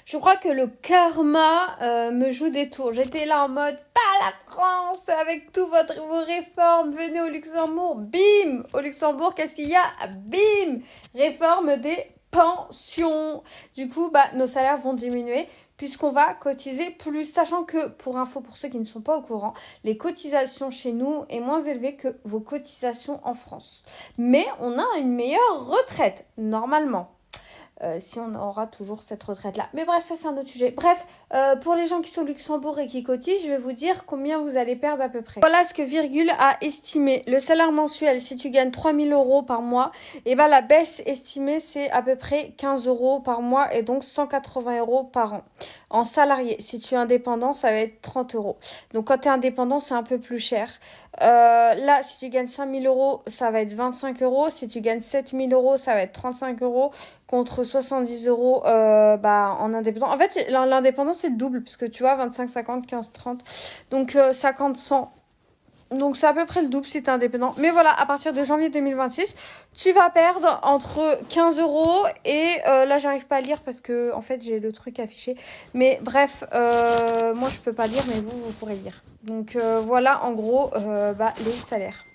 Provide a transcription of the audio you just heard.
Je crois que le karma me joue des tours. J'étais là en mode, pas la France, avec toutes vos réformes, venez au Luxembourg, bim. Au Luxembourg, qu'est-ce qu'il y a? Bim. Réforme des pensions. Du coup, nos salaires vont diminuer puisqu'on va cotiser plus. Sachant que, pour info, pour ceux qui ne sont pas au courant, les cotisations chez nous est moins élevées que vos cotisations en France. Mais on a une meilleure retraite, normalement. Si on aura toujours cette retraite-là. Mais bref, ça c'est un autre sujet. Bref, pour les gens qui sont au Luxembourg et qui cotisent, je vais vous dire combien vous allez perdre à peu près. Voilà ce que Virgule a estimé. Le salaire mensuel, si tu gagnes 3 000 € par mois, et la baisse estimée, c'est à peu près 15 € par mois et donc 180 € par an. En salarié, si tu es indépendant, ça va être 30 euros. Donc quand tu es indépendant, c'est un peu plus cher. Là, si tu gagnes 5 000 €, ça va être 25 euros. Si tu gagnes 7 000 €, ça va être 35 euros contre 70 euros en indépendant. En fait, l'indépendant, c'est double, parce que tu vois, 25, 50, 15, 30. Donc 50, 100. Donc c'est à peu près le double si tu es indépendant. Mais voilà, à partir de janvier 2026, tu vas perdre entre 15 euros et là j'arrive pas à lire parce que en fait j'ai le truc affiché. Mais bref, moi je peux pas lire mais vous pourrez lire. Donc voilà en gros les salaires.